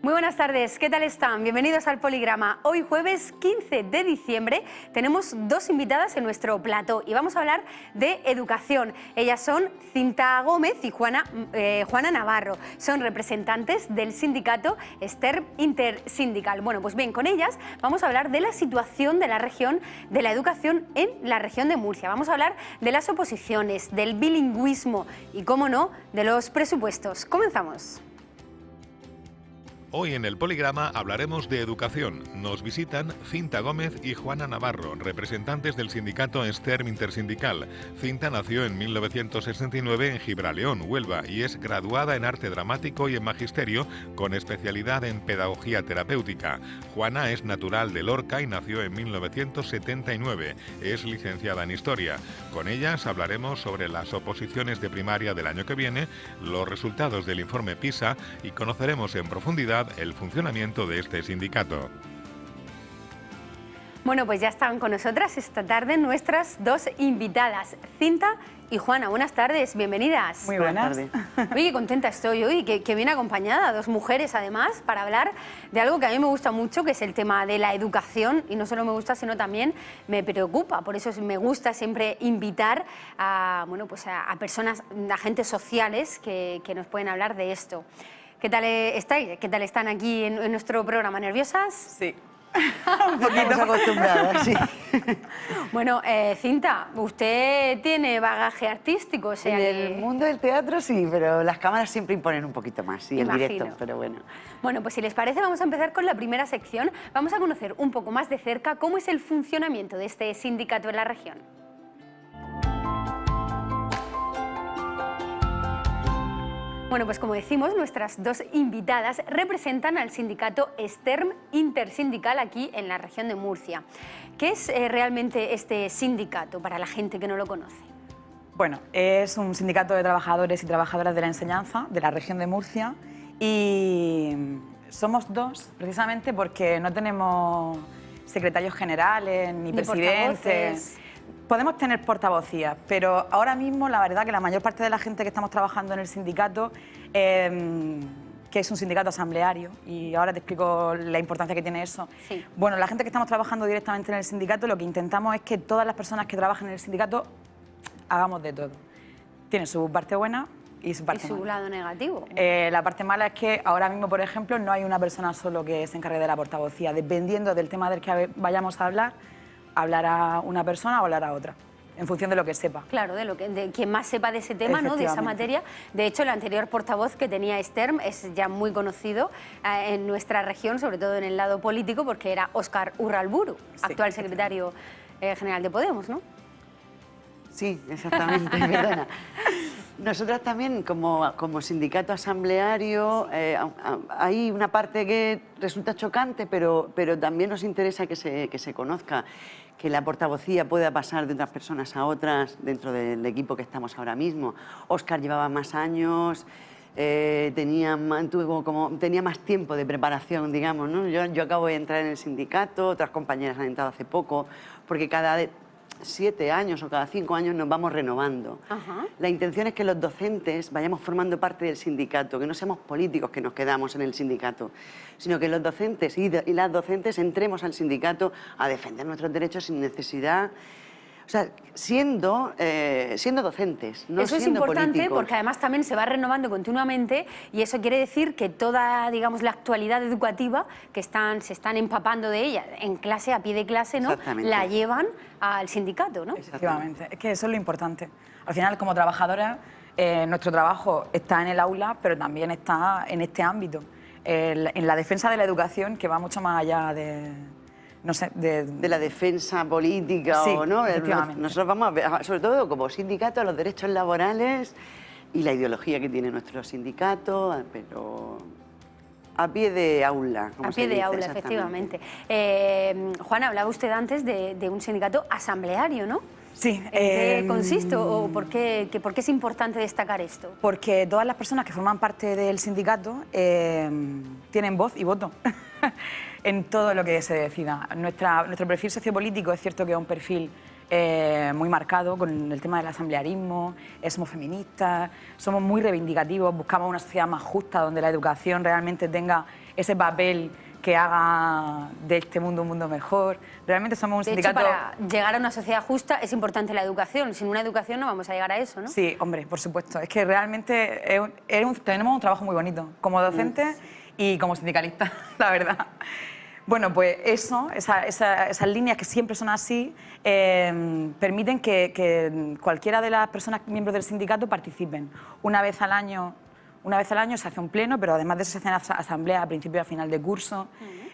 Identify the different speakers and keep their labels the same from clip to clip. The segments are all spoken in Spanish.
Speaker 1: Muy buenas tardes, ¿qué tal están? Bienvenidos al Poligrama. Hoy jueves 15 de diciembre tenemos dos invitadas en nuestro plató y vamos a hablar de educación. Ellas son Cinta Gómez y Juana Navarro. Son representantes del sindicato STERM Intersindical. Bueno, pues bien, con ellas vamos a hablar de la situación de la región de la educación en la región de Murcia. Vamos a hablar de las oposiciones, del bilingüismo y, cómo no, de los presupuestos. Comenzamos.
Speaker 2: Hoy en el Poligrama hablaremos de educación. Nos visitan Cinta Gómez y Juana Navarro, representantes del sindicato STERM Intersindical. Cinta nació en 1969 en Gibraleón, Huelva, y es graduada en arte dramático y en magisterio, con especialidad en pedagogía terapéutica. Juana es natural de Lorca y nació en 1979. Es licenciada en historia. Con ellas hablaremos sobre las oposiciones de primaria del año que viene, los resultados del informe PISA y conoceremos en profundidad el funcionamiento de este sindicato.
Speaker 1: Bueno, pues ya están con nosotras esta tarde nuestras dos invitadas, Cinta y Juana. Buenas tardes, bienvenidas.
Speaker 3: Muy buenas.
Speaker 1: Oye, qué contenta estoy hoy, que bien acompañada, dos mujeres además, para hablar de algo que a mí me gusta mucho, que es el tema de la educación, y no solo me gusta, sino también me preocupa. Por eso me gusta siempre invitar a, bueno, pues a personas, a agentes sociales que nos pueden hablar de esto. ¿Qué tal estáis? ¿Qué tal están aquí en nuestro programa? ¿Nerviosas?
Speaker 3: Sí. Un poquito acostumbradas, sí.
Speaker 1: Bueno, Cinta, usted tiene bagaje artístico, o sea,
Speaker 3: en el mundo del teatro sí, pero las cámaras siempre imponen un poquito más, sí, el
Speaker 1: Imagino.
Speaker 3: directo, pero bueno.
Speaker 1: Bueno, pues si les parece vamos a empezar con la primera sección. Vamos a conocer un poco más de cerca cómo es el funcionamiento de este sindicato en la región. Bueno, pues como decimos, nuestras dos invitadas representan al sindicato STERM Intersindical aquí en la región de Murcia. ¿Qué es realmente este sindicato para la gente que no lo conoce?
Speaker 4: Bueno, es un sindicato de trabajadores y trabajadoras de la enseñanza de la región de Murcia y somos dos precisamente porque no tenemos secretarios generales ni presidentes.
Speaker 1: Portavoces.
Speaker 4: Podemos tener portavocías, pero ahora mismo la verdad que la mayor parte de la gente que estamos trabajando en el sindicato, que es un sindicato asambleario, y ahora te explico la importancia que tiene eso.
Speaker 1: Sí.
Speaker 4: Bueno, la gente que estamos trabajando directamente en el sindicato, lo que intentamos es que todas las personas que trabajan en el sindicato hagamos de todo. Tiene su parte buena y su parte
Speaker 1: Y su
Speaker 4: mala.
Speaker 1: lado negativo.
Speaker 4: La parte mala es que ahora mismo, por ejemplo, no hay una persona solo que se encargue de la portavocía. Dependiendo del tema del que vayamos a hablar, hablará una persona o hablará otra, en función de lo que sepa.
Speaker 1: Claro, de quien más sepa de ese tema, ¿no? De esa materia. De hecho, el anterior portavoz que tenía STERM es ya muy conocido en nuestra región, sobre todo en el lado político, porque era Óscar Urralburu, actual secretario general de Podemos, ¿no?
Speaker 3: Sí, exactamente, perdona. Nosotras también, como sindicato asambleario, hay una parte que resulta chocante, pero también nos interesa que se conozca, que la portavocía pueda pasar de unas personas a otras dentro del equipo que estamos ahora mismo. Óscar llevaba más años, tenía más tiempo de preparación, digamos, ¿no? Yo acabo de entrar en el sindicato, otras compañeras han entrado hace poco, porque cada 7 años o cada 5 años nos vamos renovando.
Speaker 1: Ajá.
Speaker 3: La intención es que los docentes vayamos formando parte del sindicato, que no seamos políticos que nos quedamos en el sindicato, sino que los docentes y las docentes entremos al sindicato a defender nuestros derechos sin necesidad, o sea, siendo docentes, no
Speaker 1: eso es
Speaker 3: siendo
Speaker 1: importante
Speaker 3: políticos.
Speaker 1: porque además también se va renovando continuamente y eso quiere decir que toda, digamos, la actualidad educativa que se están empapando de ella en clase, a pie de clase, ¿no?
Speaker 3: Exactamente.
Speaker 1: La llevan al sindicato, ¿no?
Speaker 4: Efectivamente, es que eso es lo importante. Al final, como trabajadoras, nuestro trabajo está en el aula, pero también está en este ámbito, en la defensa de la educación, que va mucho más allá de... No sé,
Speaker 3: de la defensa política,
Speaker 4: sí,
Speaker 3: o no.
Speaker 4: efectivamente.
Speaker 3: Nosotros vamos a ver, sobre todo como sindicato, a los derechos laborales y la ideología que tiene nuestro sindicato, pero a pie de aula.
Speaker 1: A pie de aula, efectivamente. Juana, hablaba usted antes de un sindicato asambleario, ¿no?
Speaker 4: Sí.
Speaker 1: ¿En qué consiste o por qué es importante destacar esto?
Speaker 4: Porque todas las personas que forman parte del sindicato tienen voz y voto en todo lo que se decida. Nuestro perfil sociopolítico es cierto que es un perfil muy marcado con el tema del asamblearismo, somos feministas, somos muy reivindicativos, buscamos una sociedad más justa donde la educación realmente tenga ese papel que haga de este mundo un mundo mejor. Realmente somos un sindicato...
Speaker 1: De hecho, para llegar a una sociedad justa es importante la educación. Sin una educación no vamos a llegar a eso, ¿no?
Speaker 4: Sí, hombre, por supuesto. Es que realmente tenemos un trabajo muy bonito como docentes y como sindicalistas, la verdad. Bueno, pues eso, esas líneas que siempre son así, permiten que cualquiera de las personas miembros del sindicato participen. Una vez al año se hace un pleno, pero además de eso se hacen asambleas a principio y a final de curso.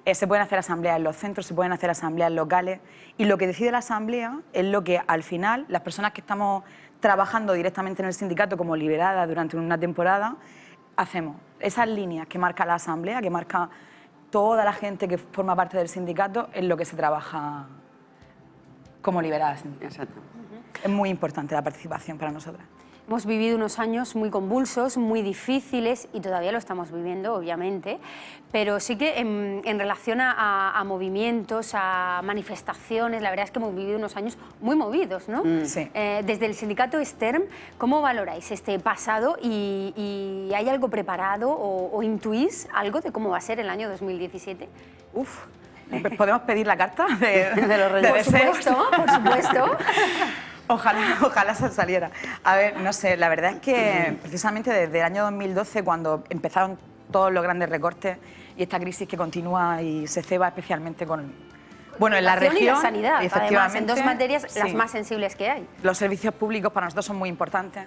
Speaker 4: Se pueden hacer asambleas en los centros, se pueden hacer asambleas locales. Y lo que decide la asamblea es lo que al final las personas que estamos trabajando directamente en el sindicato como liberadas durante una temporada hacemos. Esas líneas que marca la asamblea, que marca toda la gente que forma parte del sindicato, es lo que se trabaja como liberadas.
Speaker 3: Exacto.
Speaker 4: Es muy importante la participación para nosotras.
Speaker 1: Hemos vivido unos años muy convulsos, muy difíciles y todavía lo estamos viviendo, obviamente, pero sí que en relación a movimientos, a manifestaciones, la verdad es que hemos vivido unos años muy movidos, ¿no?
Speaker 4: Sí.
Speaker 1: Desde el sindicato STERM, ¿cómo valoráis este pasado y hay algo preparado o intuís algo de cómo va a ser el año 2017?
Speaker 4: Uf, ¿podemos pedir la carta de los Reyes?
Speaker 1: Por supuesto.
Speaker 4: Ojalá se saliera. A ver, no sé, la verdad es que precisamente desde el año 2012, cuando empezaron todos los grandes recortes y esta crisis que continúa y se ceba especialmente con... Bueno, en la región...
Speaker 1: Y la sanidad,
Speaker 4: efectivamente,
Speaker 1: además, en dos materias
Speaker 4: sí,
Speaker 1: las más sensibles que hay.
Speaker 4: Los servicios públicos para nosotros son muy importantes.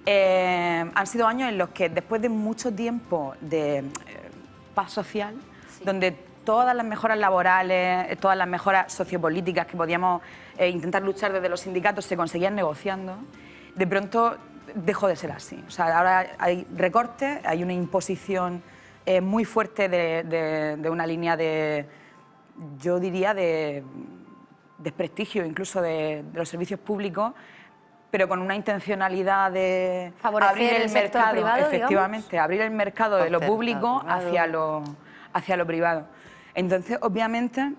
Speaker 4: Han sido años en los que después de mucho tiempo de paz social, donde todas las mejoras laborales, todas las mejoras sociopolíticas que podíamos intentar luchar desde los sindicatos se conseguían negociando, de pronto dejó de ser así. O sea, ahora hay recortes, hay una imposición muy fuerte de una línea de, yo diría, de desprestigio incluso de los servicios públicos, pero con una intencionalidad de
Speaker 1: favorecer
Speaker 4: abrir el
Speaker 1: sector
Speaker 4: mercado,
Speaker 1: privado,
Speaker 4: efectivamente,
Speaker 1: digamos.
Speaker 4: abrir el mercado de lo
Speaker 3: Oferta
Speaker 4: público
Speaker 3: privado.
Speaker 4: hacia lo privado. Entonces, obviamente,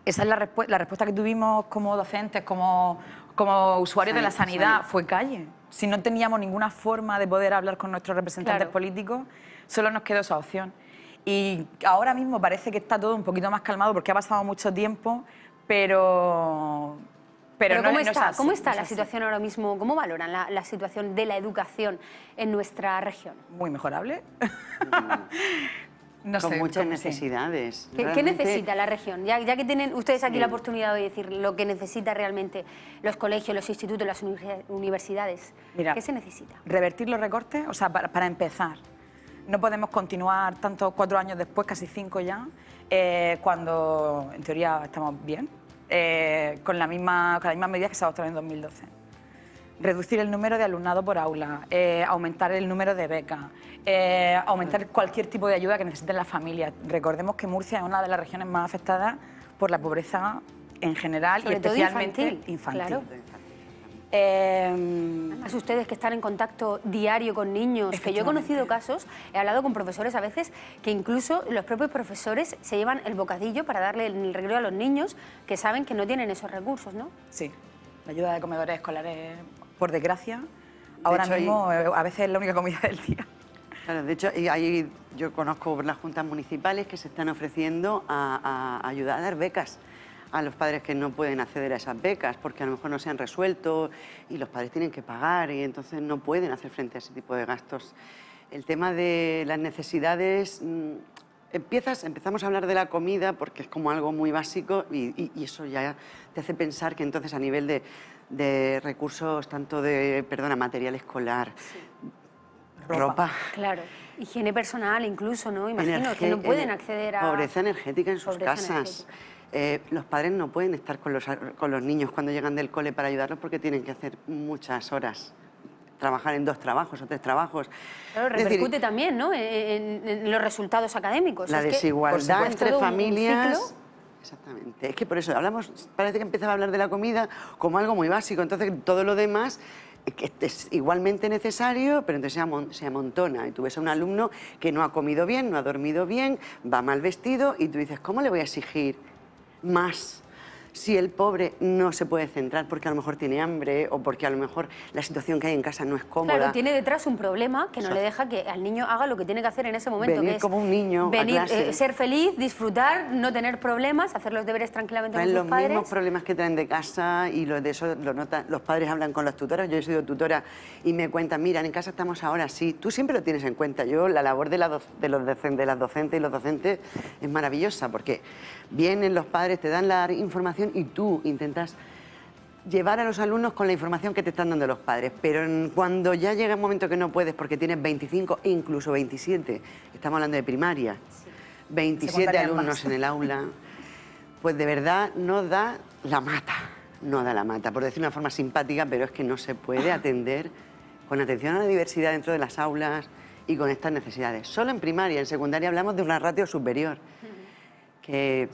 Speaker 4: esa es la respuesta que tuvimos como docentes, como usuarios de la sanidad, fue calle. Si no teníamos ninguna forma de poder hablar con nuestros representantes políticos, solo nos quedó esa opción. Y ahora mismo parece que está todo un poquito más calmado porque ha pasado mucho tiempo, pero
Speaker 1: ¿Cómo
Speaker 4: no
Speaker 1: está,
Speaker 4: es así,
Speaker 1: ¿cómo está
Speaker 4: no es
Speaker 1: la
Speaker 4: así.
Speaker 1: situación ahora mismo? ¿Cómo valoran la situación de la educación en nuestra región?
Speaker 4: Muy mejorable. No
Speaker 3: Con
Speaker 4: sé,
Speaker 3: muchas
Speaker 4: sí.
Speaker 3: necesidades.
Speaker 1: ¿Qué
Speaker 3: Realmente,
Speaker 1: necesita la región? Ya que tienen ustedes aquí la oportunidad de decir lo que necesita realmente los colegios, los institutos, las universidades,
Speaker 4: Mira,
Speaker 1: ¿qué se necesita?
Speaker 4: Revertir los recortes, o sea, para empezar, no podemos continuar tanto 4 años después, casi 5 ya, cuando en teoría estamos bien, con las mismas medidas que se adoptaron en 2012. Reducir el número de alumnado por aula, aumentar el número de becas, aumentar cualquier tipo de ayuda que necesiten las familias. Recordemos que Murcia es una de las regiones más afectadas por la pobreza en general
Speaker 1: Sobre
Speaker 4: y
Speaker 1: todo
Speaker 4: especialmente
Speaker 1: infantil, claro.
Speaker 4: Eh,
Speaker 1: Además, ustedes que están en contacto diario con niños, que yo he conocido casos, he hablado con profesores a veces, que incluso los propios profesores se llevan el bocadillo para darle el recreo a los niños que saben que no tienen esos recursos, ¿no?
Speaker 4: Sí, la ayuda de comedores escolares, por desgracia, ahora
Speaker 3: hecho,
Speaker 4: mismo a veces es la única comida del día.
Speaker 3: Claro, de hecho, yo conozco las juntas municipales que se están ofreciendo a ayudar a dar becas a los padres que no pueden acceder a esas becas porque a lo mejor no se han resuelto y los padres tienen que pagar y entonces no pueden hacer frente a ese tipo de gastos. El tema de las necesidades, empezamos a hablar de la comida porque es como algo muy básico y eso ya te hace pensar que entonces a nivel de recursos, tanto de, material escolar, ropa.
Speaker 1: Claro, higiene personal incluso, ¿no? Imagino que no pueden acceder a...
Speaker 3: Pobreza energética en sus
Speaker 1: Pobreza
Speaker 3: casas. Los padres no pueden estar con los niños cuando llegan del cole para ayudarlos porque tienen que hacer muchas horas, trabajar en 2 trabajos o 3 trabajos.
Speaker 1: Claro, repercute también, ¿no?, en los resultados académicos.
Speaker 3: La
Speaker 1: Es que,
Speaker 3: desigualdad
Speaker 1: por
Speaker 3: entre
Speaker 1: supuesto, un
Speaker 3: familias...
Speaker 1: ciclo.
Speaker 3: Exactamente. Es que por eso parece que empezaba a hablar de la comida como algo muy básico, entonces todo lo demás que es igualmente necesario, pero entonces se amontona. Y tú ves a un alumno que no ha comido bien, no ha dormido bien, va mal vestido y tú dices, ¿cómo le voy a exigir más si el pobre no se puede centrar porque a lo mejor tiene hambre o porque a lo mejor la situación que hay en casa no es cómoda.
Speaker 1: Claro, tiene detrás un problema que no le deja que al niño haga lo que tiene que hacer en ese momento.
Speaker 3: Venir
Speaker 1: que es
Speaker 3: como un niño a
Speaker 1: venir,
Speaker 3: clase.
Speaker 1: ser feliz, disfrutar, no tener problemas, hacer los deberes tranquilamente
Speaker 3: Traen
Speaker 1: con
Speaker 3: los
Speaker 1: sus padres.
Speaker 3: mismos problemas que traen de casa y de eso lo notan. Los padres hablan con las tutoras. Yo he sido tutora y me cuentan, mira, en casa estamos ahora así. Tú siempre lo tienes en cuenta. Yo, la labor de las docentes y los docentes es maravillosa porque vienen los padres, te dan la información y tú intentas llevar a los alumnos con la información que te están dando los padres. Pero cuando ya llega un momento que no puedes porque tienes 25, incluso 27, estamos hablando de primaria, 27 alumnos en el aula, pues de verdad no da la mata. No da la mata, por decir de una forma simpática, pero es que no se puede atender con atención a la diversidad dentro de las aulas y con estas necesidades. Solo en primaria, en secundaria hablamos de una ratio superior. Que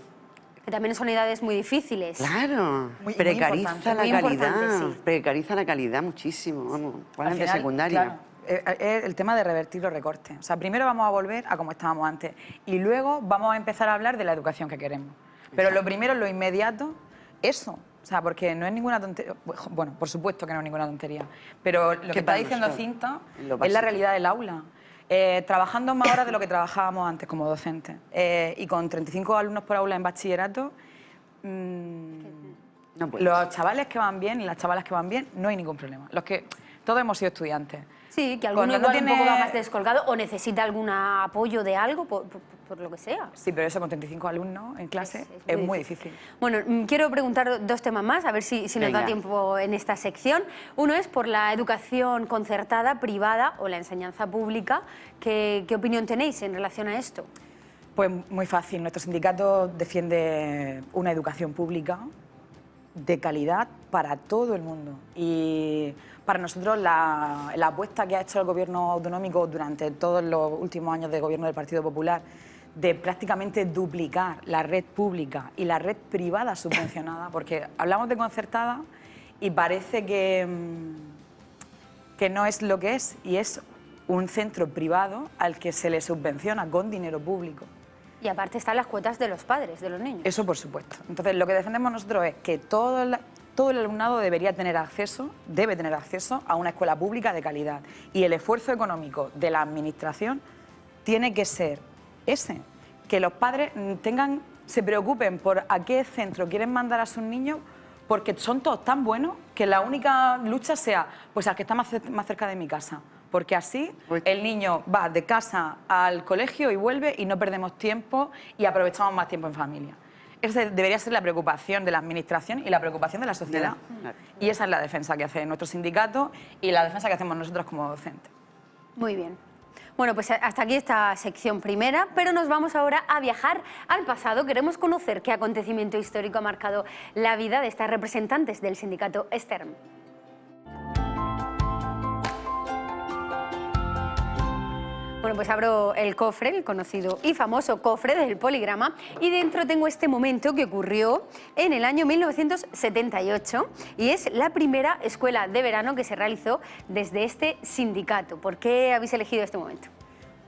Speaker 1: también son edades muy difíciles.
Speaker 3: claro,
Speaker 4: Muy
Speaker 3: precariza la
Speaker 1: muy
Speaker 3: calidad,
Speaker 1: importante, sí.
Speaker 3: Precariza la calidad muchísimo, vamos,
Speaker 4: Al
Speaker 3: de
Speaker 4: final,
Speaker 3: secundaria.
Speaker 4: claro, es el tema de revertir los recortes. O sea, primero vamos a volver a como estábamos antes y luego vamos a empezar a hablar de la educación que queremos. Pero lo primero, lo inmediato, eso. O sea, porque no es ninguna tontería. Bueno, por supuesto que no es ninguna tontería. Pero lo que está diciendo Cinta es la realidad del aula. Trabajando más horas de lo que trabajábamos antes como docentes. Y con 35 alumnos por aula en bachillerato,
Speaker 3: No puedes.
Speaker 4: los chavales que van bien y las chavalas que van bien, no hay ningún problema. Los que todos hemos sido estudiantes.
Speaker 1: Sí, que alguno
Speaker 4: Cuando
Speaker 1: igual
Speaker 4: no
Speaker 1: un
Speaker 4: tiene-
Speaker 1: poco va más descolgado o necesita algún apoyo de algo, por lo que sea.
Speaker 4: Sí, pero eso con 35 alumnos en clase
Speaker 1: Es
Speaker 4: es
Speaker 1: muy
Speaker 4: muy difícil.
Speaker 1: Bueno, quiero preguntar dos temas más, a ver si nos da
Speaker 3: Venga.
Speaker 1: tiempo en esta sección. Uno es por la educación concertada, privada o la enseñanza pública. ¿Qué opinión tenéis en relación a esto?
Speaker 4: Pues muy fácil. Nuestro sindicato defiende una educación pública de calidad para todo el mundo. Y para nosotros la apuesta que ha hecho el gobierno autonómico durante todos los últimos años de gobierno del Partido Popular de prácticamente duplicar la red pública y la red privada subvencionada, porque hablamos de concertada y parece que no es lo que es, y es un centro privado al que se le subvenciona con dinero público.
Speaker 1: Y aparte están las cuotas de los padres, de los niños.
Speaker 4: Eso por supuesto. Entonces, lo que defendemos nosotros es que todo el alumnado debe tener acceso a una escuela pública de calidad. Y el esfuerzo económico de la administración tiene que ser ese, que los padres se preocupen por a qué centro quieren mandar a sus niños, porque son todos tan buenos que la única lucha sea pues al que está más cerca de mi casa. Porque así el niño va de casa al colegio y vuelve y no perdemos tiempo y aprovechamos más tiempo en familia. Esa debería ser la preocupación de la administración y la preocupación de la sociedad. Y esa es la defensa que hace nuestro sindicato y la defensa que hacemos nosotros como docentes.
Speaker 1: Muy bien. Bueno, pues hasta aquí esta sección primera, pero nos vamos ahora a viajar al pasado. Queremos conocer qué acontecimiento histórico ha marcado la vida de estas representantes del sindicato STERM. Bueno, pues abro el cofre, el conocido y famoso cofre del Poligrama, y dentro tengo este momento que ocurrió en el año 1978 y es la primera escuela de verano que se realizó desde este sindicato. ¿Por qué habéis elegido este momento?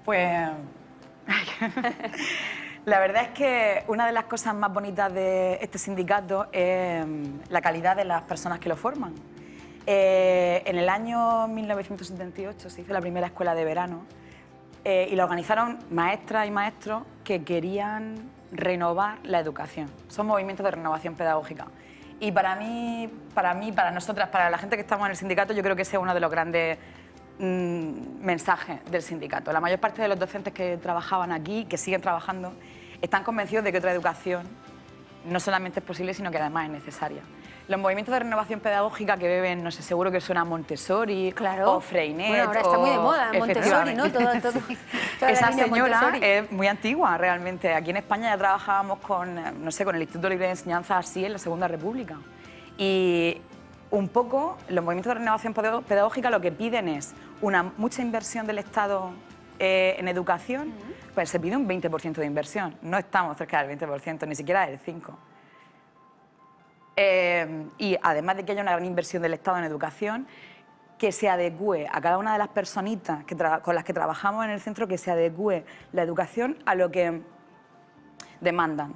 Speaker 4: Pues la verdad es que una de las cosas más bonitas de este sindicato es la calidad de las personas que lo forman. En el año 1978 se hizo la primera escuela de verano y la organizaron maestras y maestros que querían renovar la educación. Son movimientos de renovación pedagógica. Y para nosotras, para la gente que estamos en el sindicato, yo creo que ese es uno de los grandes mensajes del sindicato. La mayor parte de los docentes que trabajaban aquí, que siguen trabajando, están convencidos de que otra educación no solamente es posible, sino que además es necesaria. Los movimientos de renovación pedagógica que beben, no sé, seguro que suena a Montessori,
Speaker 1: claro,
Speaker 4: o Freinet.
Speaker 1: Bueno, ahora está muy de moda Montessori, ¿no? Toda
Speaker 4: Esa
Speaker 1: la línea
Speaker 4: señora
Speaker 1: Montessori.
Speaker 4: es muy antigua, realmente. Aquí en España ya trabajábamos con, no sé, con el Instituto Libre de Enseñanza así en la Segunda República. Y un poco los movimientos de renovación pedagógica lo que piden es mucha inversión del Estado en educación, pues se pide un 20% de inversión. No estamos cerca del 20%, ni siquiera del 5%. Y además de que haya una gran inversión del Estado en educación, que se adecue a cada una de las personitas con las que trabajamos en el centro, que se adecue la educación a lo que demandan.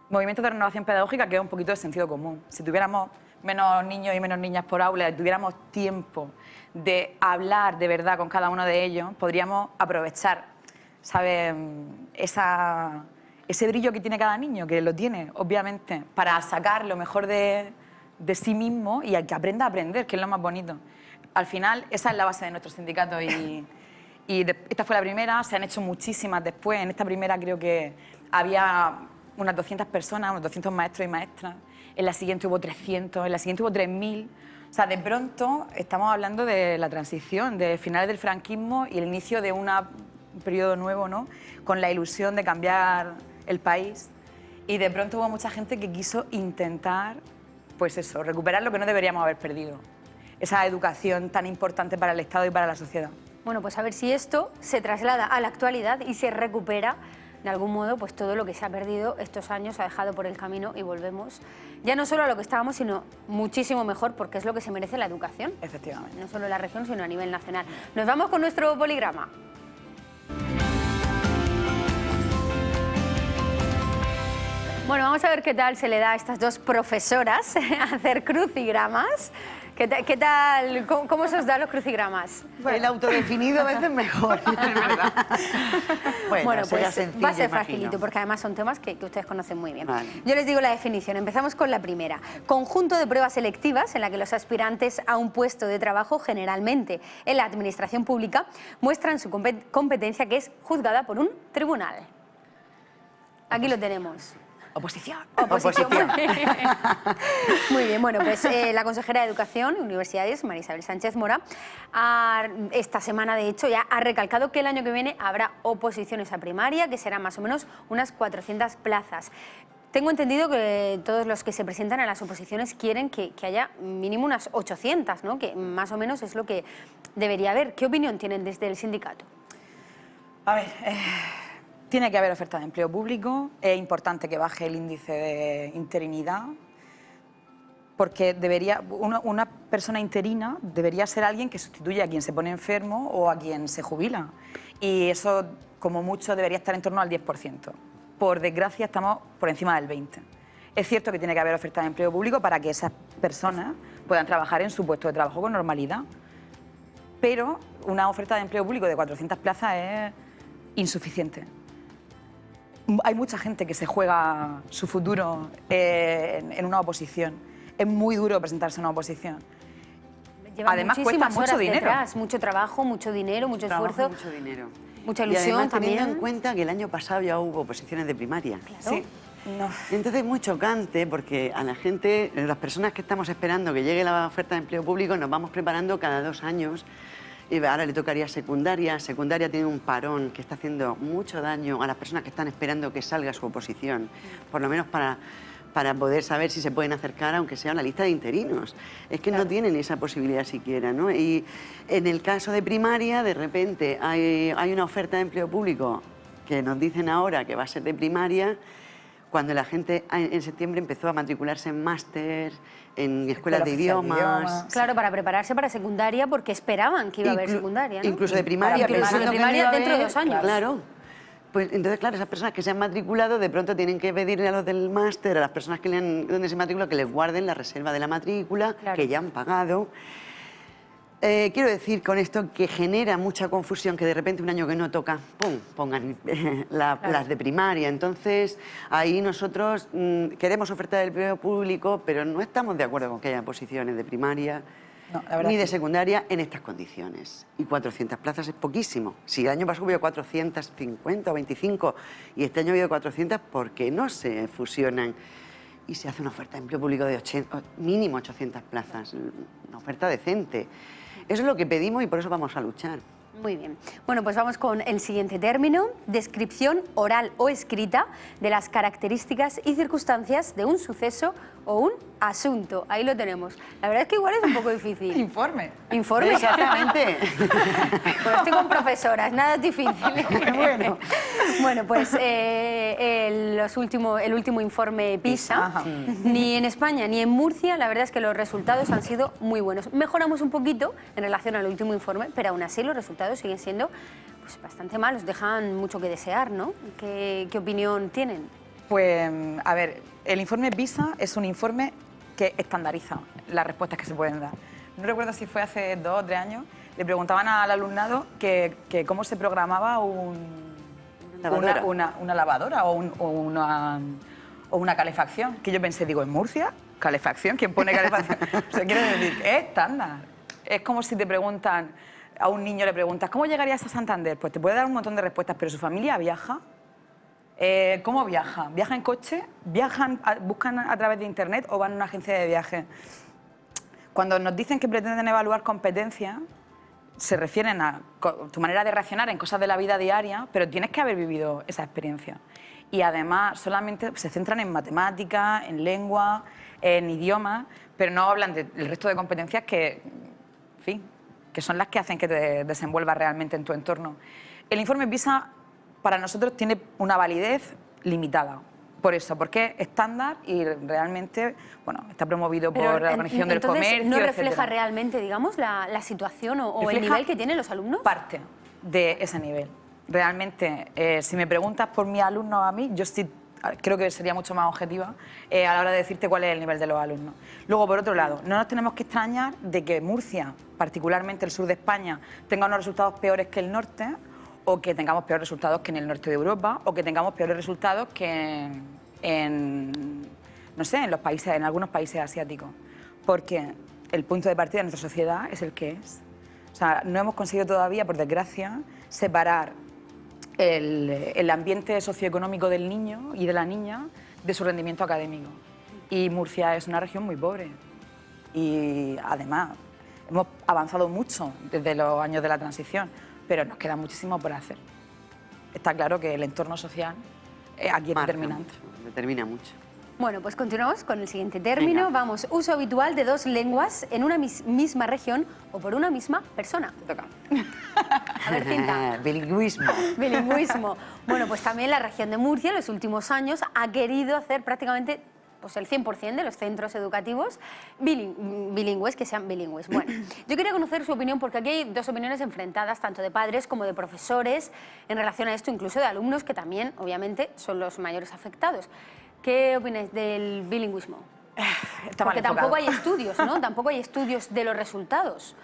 Speaker 4: movimientos de renovación pedagógica, que es un poquito de sentido común. Si tuviéramos menos niños y menos niñas por aula, tuviéramos tiempo de hablar de verdad con cada uno de ellos, podríamos aprovechar, ¿sabes?, ese brillo que tiene cada niño, que lo tiene, obviamente, para sacar lo mejor de sí mismo y que aprenda a aprender, que es lo más bonito. Al final, esa es la base de nuestro sindicato esta fue la primera, se han hecho muchísimas después. En esta primera creo que había unas 200 personas, unos 200 maestros y maestras. En la siguiente hubo 300, en la siguiente hubo 3000. O sea, de pronto estamos hablando de la transición, de finales del franquismo y el inicio de un periodo nuevo, ¿no?, con la ilusión de cambiar el país. Y de pronto hubo mucha gente que quiso intentar, pues eso, recuperar lo que no deberíamos haber perdido. Esa educación tan importante para el Estado y para la sociedad.
Speaker 1: Bueno, pues a ver si esto se traslada a la actualidad y se recupera de algún modo pues todo lo que se ha perdido estos años, se ha dejado por el camino y volvemos ya no solo a lo que estábamos, sino muchísimo mejor, porque es lo que se merece la educación.
Speaker 4: Efectivamente.
Speaker 1: No solo en la región, sino a nivel nacional. Nos vamos con nuestro poligrama. Bueno, vamos a ver qué tal se le da a estas dos profesoras hacer crucigramas. ¿Qué tal? ¿Cómo se os dan los crucigramas?
Speaker 3: El autodefinido a veces mejor. Es verdad.
Speaker 1: Bueno,
Speaker 3: será
Speaker 1: pues
Speaker 3: sencillo,
Speaker 1: va a ser
Speaker 3: imagino.
Speaker 1: facilito, porque además son temas que ustedes conocen muy bien.
Speaker 3: Vale.
Speaker 1: Yo les digo la definición. Empezamos con la primera. Conjunto de pruebas selectivas en la que los aspirantes a un puesto de trabajo, generalmente en la administración pública, muestran su competencia, que es juzgada por un tribunal. Aquí lo tenemos.
Speaker 4: Oposición.
Speaker 1: Oposición. Muy bien, bueno, pues la consejera de Educación y Universidades, María Isabel Sánchez Mora, esta semana de hecho ya ha recalcado que el año que viene habrá oposiciones a primaria, que serán más o menos unas 400 plazas. Tengo entendido que todos los que se presentan a las oposiciones quieren que haya mínimo unas 800, ¿no?, que más o menos es lo que debería haber. ¿Qué opinión tienen desde el sindicato?
Speaker 4: A ver, tiene que haber oferta de empleo público, es importante que baje el índice de interinidad, porque una persona interina debería ser alguien que sustituya a quien se pone enfermo o a quien se jubila. Y eso, como mucho, debería estar en torno al 10%. Por desgracia, estamos por encima del 20%. Es cierto que tiene que haber oferta de empleo público para que esas personas puedan trabajar en su puesto de trabajo con normalidad. Pero una oferta de empleo público de 400 plazas es insuficiente. Hay mucha gente que se juega su futuro en una oposición. Es muy duro presentarse a una oposición.
Speaker 1: Llevan
Speaker 4: Además, cuesta mucho dinero.
Speaker 1: Detrás, mucho trabajo, mucho dinero, mucho esfuerzo.
Speaker 3: Mucho dinero.
Speaker 1: Mucha
Speaker 3: Y
Speaker 1: ilusión
Speaker 3: además,
Speaker 1: también.
Speaker 3: teniendo en cuenta que el año pasado ya hubo oposiciones de primaria.
Speaker 1: Claro.
Speaker 4: Sí. No.
Speaker 3: Entonces es muy chocante porque a la gente, las personas que estamos esperando que llegue la oferta de empleo público, nos vamos preparando cada 2 años. Y ahora le tocaría secundaria. Secundaria tiene un parón que está haciendo mucho daño a las personas que están esperando que salga su oposición, por lo menos para poder saber si se pueden acercar, aunque sea a la lista de interinos. Es que no tienen esa posibilidad siquiera, ¿no? Y en el caso de primaria, de repente hay una oferta de empleo público que nos dicen ahora que va a ser de primaria, cuando la gente en septiembre empezó a matricularse en máster, en escuelas de idiomas.
Speaker 1: Claro, para prepararse para secundaria, porque esperaban que iba a haber secundaria, ¿no?
Speaker 3: Incluso de primaria,
Speaker 1: Incluso
Speaker 3: pensando
Speaker 1: de
Speaker 3: que
Speaker 1: primaria
Speaker 3: no iba a
Speaker 1: dentro de
Speaker 3: haber,
Speaker 1: 2 años.
Speaker 3: Claro. Pues entonces, claro, esas personas que se han matriculado de pronto tienen que pedirle a los del máster, a las personas donde se matriculan, que les guarden la reserva de la matrícula,
Speaker 1: Claro.
Speaker 3: que ya han pagado. Quiero decir con esto que genera mucha confusión que de repente un año que no toca, ¡pum!, pongan las de primaria. Entonces, ahí nosotros queremos ofertar el empleo público, pero no estamos de acuerdo con que haya posiciones de primaria
Speaker 4: No, la verdad
Speaker 3: ni de
Speaker 4: es que-
Speaker 3: secundaria en estas condiciones. Y 400 plazas es poquísimo. Si el año pasado hubo 450 o 25 y este año ha habido 400, ¿por qué no se fusionan y se hace una oferta de empleo público de mínimo 800 plazas? Una oferta decente. Eso es lo que pedimos y por eso vamos a luchar.
Speaker 1: Muy bien. Bueno, pues vamos con el siguiente término: descripción oral o escrita de las características y circunstancias de un suceso o un asunto. Ahí lo tenemos. La verdad es que igual es un poco difícil.
Speaker 4: Informe.
Speaker 1: Informe.
Speaker 3: Exactamente.
Speaker 1: Pues estoy con profesoras, nada es difícil. Bueno, pues el último informe PISA,
Speaker 4: Ajá.
Speaker 1: ni en España ni en Murcia, la verdad es que los resultados han sido muy buenos. Mejoramos un poquito en relación al último informe, pero aún así los resultados siguen siendo pues, bastante malos, dejan mucho que desear, ¿no? ¿Qué opinión tienen?
Speaker 4: Pues, a ver, el informe PISA es un informe que estandariza las respuestas que se pueden dar. No recuerdo si fue hace 2 o 3 años, le preguntaban al alumnado que cómo se programaba una lavadora o una calefacción. Que yo pensé, digo, ¿en Murcia? ¿Calefacción? ¿Quién pone calefacción? O sea, quiero decir, es estándar. Es como si te preguntan, a un niño le preguntas, ¿cómo llegarías a Santander? Pues te puede dar un montón de respuestas, pero ¿su familia viaja? ¿Cómo viajan? ¿Viajan en coche? ¿Buscan a través de internet o van a una agencia de viaje? Cuando nos dicen que pretenden evaluar competencias, se refieren a tu manera de reaccionar en cosas de la vida diaria, pero tienes que haber vivido esa experiencia. Y además solamente se centran en matemáticas, en lengua, en idiomas, pero no hablan del resto de competencias que, en fin, que son las que hacen que te desenvuelvas realmente en tu entorno. El informe PISA para nosotros tiene una validez limitada. Por eso, porque es estándar y realmente, bueno, está promovido por la Organización del Comercio,
Speaker 1: ¿no refleja
Speaker 4: etcétera.
Speaker 1: realmente, digamos, la situación o el nivel que tienen los alumnos?
Speaker 4: Parte de ese nivel. Realmente, si me preguntas por mis alumnos a mí, yo sí creo que sería mucho más objetiva a la hora de decirte cuál es el nivel de los alumnos. Luego, por otro lado, no nos tenemos que extrañar de que Murcia, particularmente el sur de España, tenga unos resultados peores que el norte, o que tengamos peores resultados que en el norte de Europa, o que tengamos peores resultados que no sé, en algunos países asiáticos. Porque el punto de partida de nuestra sociedad es el que es. O sea, no hemos conseguido todavía, por desgracia, separar el ambiente socioeconómico del niño y de la niña de su rendimiento académico. Y Murcia es una región muy pobre. Y además, hemos avanzado mucho desde los años de la transición, pero nos queda muchísimo por hacer. Está claro que el entorno social aquí es determinante.
Speaker 3: Determina mucho.
Speaker 1: Bueno, pues continuamos con el siguiente término.
Speaker 3: Venga.
Speaker 1: Vamos, uso habitual de 2 lenguas en una misma región o por una misma persona.
Speaker 4: Te toca.
Speaker 1: A ver, Cinta.
Speaker 3: Bilingüismo.
Speaker 1: Bilingüismo. Bueno, pues también la región de Murcia en los últimos años ha querido hacer prácticamente pues el 100% de los centros educativos bilingües, que sean bilingües. Bueno, yo quería conocer su opinión porque aquí hay 2 opiniones enfrentadas, tanto de padres como de profesores, en relación a esto, incluso de alumnos, que también, obviamente, son los mayores afectados. ¿Qué opináis del bilingüismo?
Speaker 4: Está mal
Speaker 1: Porque
Speaker 4: enfocado.
Speaker 1: tampoco hay estudios, ¿no? Tampoco hay estudios de los resultados.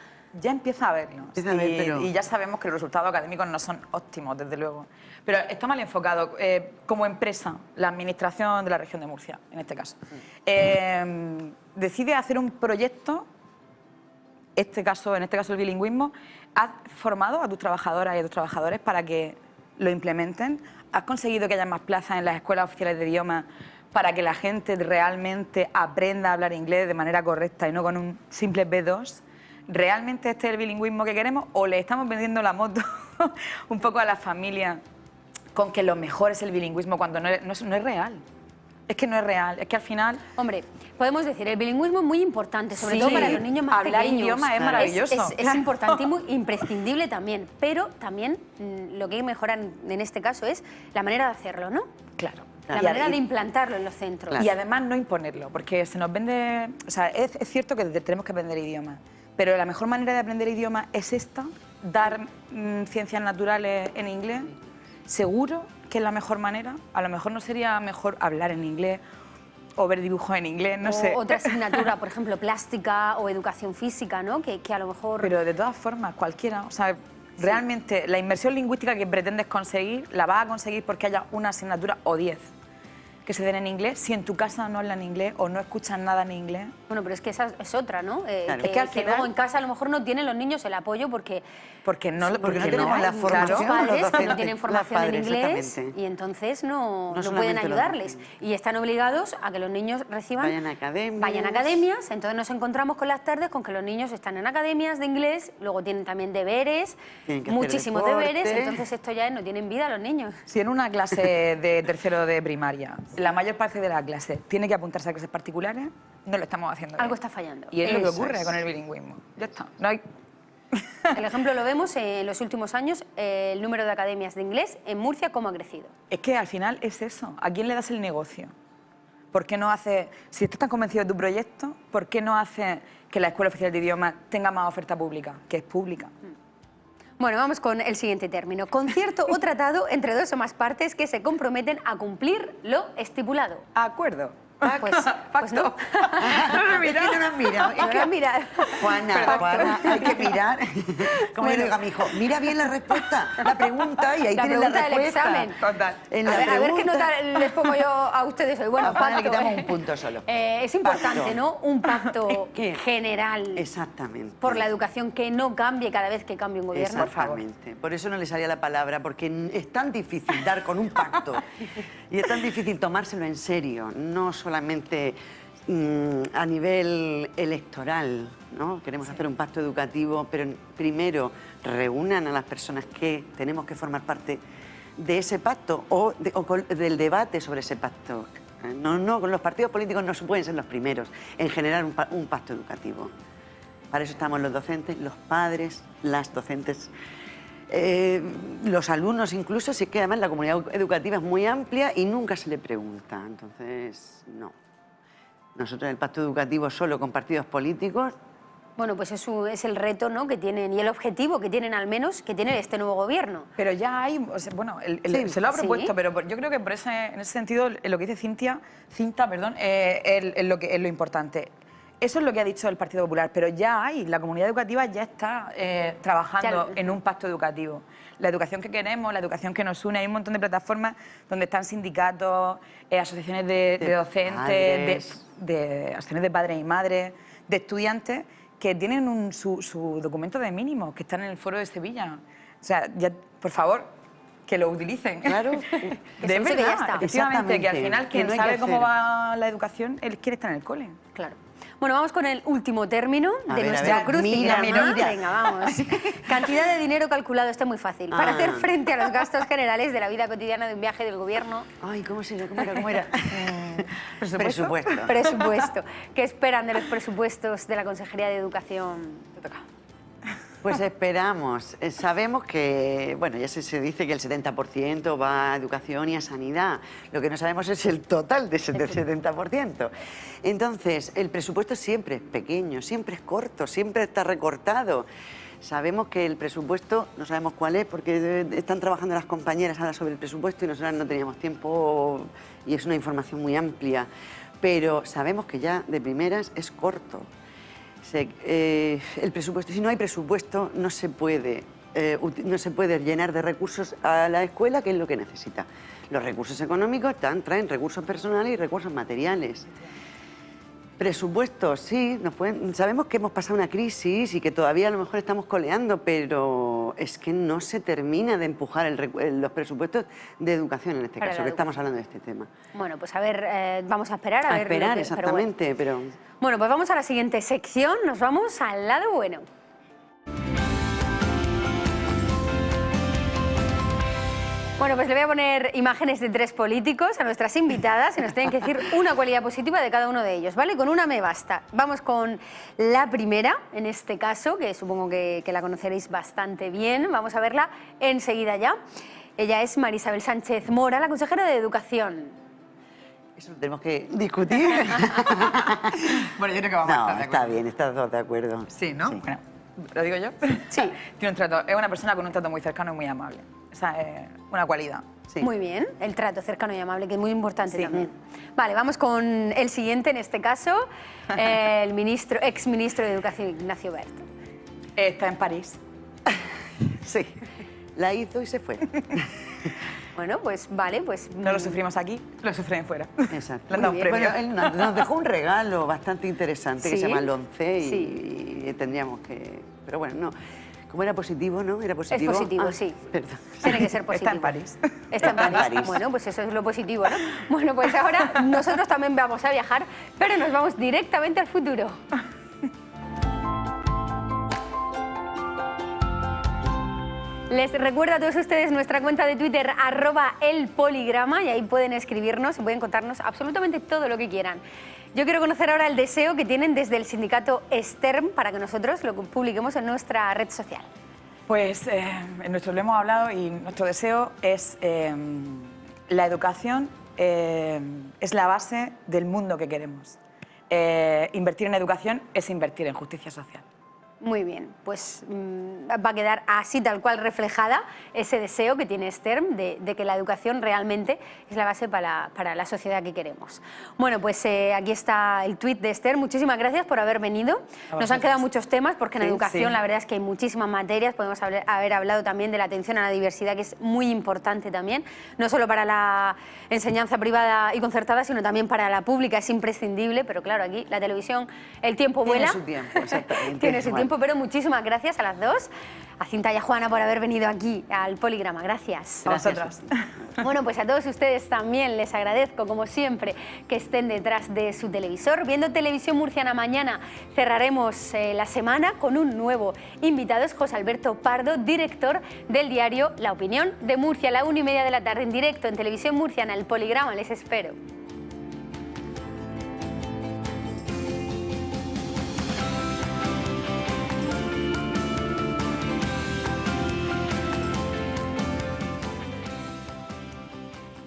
Speaker 4: Ya empieza a haberlo.
Speaker 3: Empieza a haber, pero-
Speaker 4: Y ya sabemos que los resultados académicos no son óptimos, desde luego. Pero está mal enfocado. Como empresa, la administración de la región de Murcia, en este caso, decide hacer un proyecto, en este caso el bilingüismo. ¿Has formado a tus trabajadoras y a tus trabajadores para que lo implementen? ¿Has conseguido que haya más plazas en las escuelas oficiales de idiomas para que la gente realmente aprenda a hablar inglés de manera correcta y no con un simple B2? ¿Realmente este es el bilingüismo que queremos o le estamos vendiendo la moto un poco a las familias con que lo mejor es el bilingüismo cuando no es real? Es que no es real, es que al final...
Speaker 1: Hombre, podemos decir, el bilingüismo es muy importante, sobre
Speaker 4: Sí,
Speaker 1: todo para los niños más
Speaker 4: hablar
Speaker 1: pequeños.
Speaker 4: idiomas es maravilloso.
Speaker 1: Es importante y muy imprescindible también, pero también lo que hay que mejorar en este caso es la manera de hacerlo, ¿no?
Speaker 4: Claro.
Speaker 1: La
Speaker 4: Y
Speaker 1: manera
Speaker 4: ad-
Speaker 1: de implantarlo en los centros.
Speaker 3: Claro.
Speaker 4: Y además no imponerlo, porque se nos vende... O sea, es cierto que tenemos que aprender idiomas, pero la mejor manera de aprender idiomas es esta, dar ciencias naturales en inglés. ¿Seguro que es la mejor manera? A lo mejor no sería mejor hablar en inglés o ver dibujos en inglés, no
Speaker 1: O
Speaker 4: sé.
Speaker 1: otra asignatura, por ejemplo, plástica o educación física, ¿no? Que a lo mejor...
Speaker 4: Pero de todas formas, cualquiera, o sea, realmente la inmersión lingüística que pretendes conseguir, la vas a conseguir porque haya una asignatura o 10 que se den en inglés. Si en tu casa no hablan inglés o no escuchan nada en inglés,
Speaker 1: Bueno, pero es que esa es otra, ¿no?
Speaker 3: Claro.
Speaker 1: Que,
Speaker 4: Es que al
Speaker 1: que
Speaker 4: final-
Speaker 1: luego en casa a lo mejor no tienen los niños el apoyo porque
Speaker 4: porque no
Speaker 3: Porque no tenemos la
Speaker 1: hay
Speaker 3: formación,
Speaker 1: muchos
Speaker 3: los
Speaker 1: padres que no
Speaker 3: docentes,
Speaker 1: tienen
Speaker 3: los
Speaker 1: formación
Speaker 3: padres,
Speaker 1: en inglés
Speaker 3: exactamente.
Speaker 1: y entonces no pueden
Speaker 3: solamente los
Speaker 1: ayudarles.
Speaker 3: docentes.
Speaker 1: Y están obligados a que los niños reciban...
Speaker 3: Vayan a academias.
Speaker 1: Vayan a academias, entonces nos encontramos con las tardes con que los niños están en academias de inglés, luego tienen también deberes,
Speaker 3: Tienen que hacer
Speaker 1: muchísimos
Speaker 3: deporte.
Speaker 1: deberes, entonces esto ya no tienen vida los niños.
Speaker 4: si en una clase de tercero de primaria la mayor parte de la clase tiene que apuntarse a clases particulares, no lo estamos haciendo
Speaker 1: Algo
Speaker 4: bien.
Speaker 1: está fallando.
Speaker 4: Y es lo que
Speaker 3: Eso
Speaker 4: ocurre
Speaker 3: es.
Speaker 4: con el bilingüismo. Ya está. No hay...
Speaker 1: El ejemplo lo vemos en los últimos años, el número de academias de inglés en Murcia, cómo ha crecido.
Speaker 4: Es que al final es eso. ¿A quién le das el negocio? ¿Por qué no hace, si estás tan convencido de tu proyecto, por qué no hace que la Escuela Oficial de Idiomas tenga más oferta pública, que es pública?
Speaker 1: Bueno, vamos con el siguiente término. Concierto o tratado entre dos o más partes que se comprometen a cumplir lo estipulado.
Speaker 4: Acuerdo.
Speaker 1: Pues no.
Speaker 4: No me mira.
Speaker 3: Es que no nos mira.
Speaker 1: No lo mira.
Speaker 3: Juana, hay que mirar. Como yo le digo a mi hijo, mira bien la respuesta, la pregunta y ahí
Speaker 1: La
Speaker 3: tienes la
Speaker 1: pregunta del
Speaker 3: respuesta.
Speaker 1: examen.
Speaker 4: Total.
Speaker 3: En
Speaker 1: A
Speaker 3: la
Speaker 1: ver qué
Speaker 3: pregunta-
Speaker 1: nota les pongo yo a ustedes hoy. Bueno,
Speaker 3: A Juana le
Speaker 1: pacto,
Speaker 3: quitamos un punto solo.
Speaker 1: Es importante,
Speaker 3: Pacto.
Speaker 1: ¿no? Un pacto
Speaker 3: Es que-
Speaker 1: general
Speaker 3: Exactamente.
Speaker 1: por la educación que no cambie cada vez que cambie un gobierno.
Speaker 3: Exactamente. Por eso no le salía la palabra, porque es tan difícil dar con un pacto y es tan difícil tomárselo en serio, no solamente a nivel electoral, ¿no? Queremos hacer un pacto educativo, pero primero reúnan a las personas que tenemos que formar parte de ese pacto o del debate sobre ese pacto. No, los partidos políticos no pueden ser los primeros en generar un pacto educativo. Para eso estamos los docentes, los padres, las docentes, los alumnos incluso, sí que además la comunidad educativa es muy amplia y nunca se le pregunta. Entonces, no. Nosotros en el pacto educativo solo con partidos políticos.
Speaker 1: Bueno, pues eso es el reto, ¿no?, que tienen y el objetivo que tienen al menos que tiene este nuevo gobierno.
Speaker 4: Pero ya hay, o sea, bueno,
Speaker 3: Sí,
Speaker 4: se lo ha
Speaker 1: sí.
Speaker 4: propuesto, pero yo creo que en ese sentido, lo que dice Cinta, es lo importante. Eso es lo que ha dicho el Partido Popular, pero ya hay, la comunidad educativa ya está trabajando en un pacto educativo. La educación que queremos, la educación que nos une, hay un montón de plataformas donde están sindicatos, asociaciones de docentes, de asociaciones de padres y madres, de estudiantes, que tienen su documento de mínimos, que están en el Foro de Sevilla. O sea, ya, por favor, que lo utilicen.
Speaker 3: Claro.
Speaker 1: Que
Speaker 4: De
Speaker 1: se use que ya
Speaker 4: verdad,
Speaker 1: está.
Speaker 4: efectivamente, que al final
Speaker 3: Que
Speaker 4: quien
Speaker 3: no hay que
Speaker 4: sabe cómo
Speaker 3: hacer.
Speaker 4: va la educación, él quiere estar en el cole.
Speaker 1: Claro. Bueno, vamos con el último término
Speaker 3: A
Speaker 1: de
Speaker 3: ver,
Speaker 1: nuestra
Speaker 3: a ver,
Speaker 1: crucigrama.
Speaker 3: mira.
Speaker 1: Venga, vamos. Cantidad de dinero calculado, esto es muy fácil. Para
Speaker 3: Ah.
Speaker 1: hacer frente a los gastos generales de la vida cotidiana de un viaje del gobierno.
Speaker 3: Ay, ¿cómo era?
Speaker 4: ¿Presupuesto?
Speaker 1: Presupuesto. ¿Qué esperan de los presupuestos de la Consejería de Educación? Te toca.
Speaker 3: Pues esperamos. Sabemos que, bueno, ya se dice que el 70% va a educación y a sanidad. Lo que no sabemos es el total de ese 70%. Entonces, el presupuesto siempre es pequeño, siempre es corto, siempre está recortado. Sabemos que el presupuesto, no sabemos cuál es, porque están trabajando las compañeras ahora sobre el presupuesto y nosotras no teníamos tiempo y es una información muy amplia. Pero sabemos que ya de primeras es corto. El presupuesto, si no hay presupuesto, no se puede llenar de recursos a la escuela, que es lo que necesita. Los recursos económicos traen recursos personales y recursos materiales. Presupuestos, sí, sabemos que hemos pasado una crisis y que todavía a lo mejor estamos coleando, pero es que no se termina de empujar los presupuestos de educación en este
Speaker 1: Para
Speaker 3: caso,
Speaker 1: la
Speaker 3: que estamos hablando de este tema.
Speaker 1: Bueno, pues a ver, vamos a esperar. A ver
Speaker 3: esperar,
Speaker 1: lo que-
Speaker 3: exactamente, pero...
Speaker 1: Bueno, pues vamos a la siguiente sección. Nos vamos al lado bueno. Bueno, pues le voy a poner imágenes de 3 políticos a nuestras invitadas y nos tienen que decir una cualidad positiva de cada uno de ellos, ¿vale? Con una me basta. Vamos con la primera, en este caso, que supongo que la conoceréis bastante bien. Vamos a verla enseguida ya. Ella es María Isabel Sánchez Mora, la consejera de Educación.
Speaker 3: Eso lo tenemos que discutir.
Speaker 4: Bueno, yo creo que vamos a
Speaker 3: No,
Speaker 4: estar de
Speaker 3: está
Speaker 4: acuerdo.
Speaker 3: bien, estás todos de acuerdo.
Speaker 4: Sí, ¿no?
Speaker 3: Sí.
Speaker 4: Bueno, ¿lo digo yo?
Speaker 1: Sí.
Speaker 4: Tiene un trato, es una persona con un trato muy cercano y muy amable. Esa es una cualidad.
Speaker 3: Sí.
Speaker 1: Muy bien, el trato cercano y amable, que es muy importante
Speaker 3: Sí.
Speaker 1: también. Vale, vamos con el siguiente, en este caso, el exministro de Educación, Ignacio Wert.
Speaker 4: Está en París.
Speaker 3: Sí, la hizo y se fue.
Speaker 1: Bueno, pues vale, pues...
Speaker 4: No lo sufrimos aquí, lo sufren fuera.
Speaker 3: Exacto.
Speaker 4: Le han dado un
Speaker 1: Muy bien.
Speaker 4: premio.
Speaker 3: Bueno, él nos dejó un regalo bastante interesante que
Speaker 1: Sí.
Speaker 3: se llama el 11 y,
Speaker 1: Sí.
Speaker 3: y tendríamos que... Pero bueno, no. Como era positivo, ¿no? Era positivo.
Speaker 1: Es positivo,
Speaker 3: Ah,
Speaker 1: sí.
Speaker 3: Perdón.
Speaker 1: Tiene que ser positivo.
Speaker 4: Está en París.
Speaker 1: Está en París. Bueno, pues eso es lo positivo, ¿no? Bueno, pues ahora nosotros también vamos a viajar, pero nos vamos directamente al futuro. Les recuerdo a todos ustedes nuestra cuenta de Twitter, @elpoligrama, y ahí pueden escribirnos y pueden contarnos absolutamente todo lo que quieran. Yo quiero conocer ahora el deseo que tienen desde el sindicato Stern para que nosotros lo publiquemos en nuestra red social.
Speaker 4: Pues lo hemos hablado y nuestro deseo es la educación es la base del mundo que queremos. Invertir en educación es invertir en justicia social.
Speaker 1: Muy bien, pues va a quedar así tal cual reflejada ese deseo que tiene STERM de que la educación realmente es la base para la sociedad que queremos. Bueno, pues aquí está el tuit de STERM. Muchísimas gracias por haber venido. Nos han quedado muchos temas porque en educación la verdad es que hay muchísimas materias. Podemos haber hablado también de la atención a la diversidad, que es muy importante también, no solo para la enseñanza privada y concertada, sino también para la pública, es imprescindible, pero claro, aquí la televisión, el tiempo vuela.
Speaker 3: Tiene su tiempo, exactamente.
Speaker 1: Tiene su tiempo, pero muchísimas gracias a las dos, a Cinta y a Juana por haber venido aquí al Poligrama. Gracias.
Speaker 4: A vosotras.
Speaker 1: Bueno, pues a todos ustedes también les agradezco, como siempre, que estén detrás de su televisor. Viendo Televisión Murciana mañana cerraremos la semana con un nuevo invitado, es José Alberto Pardo, director del diario La Opinión de Murcia, a la 1:30 de la tarde en directo en Televisión Murciana, el Poligrama. Les espero.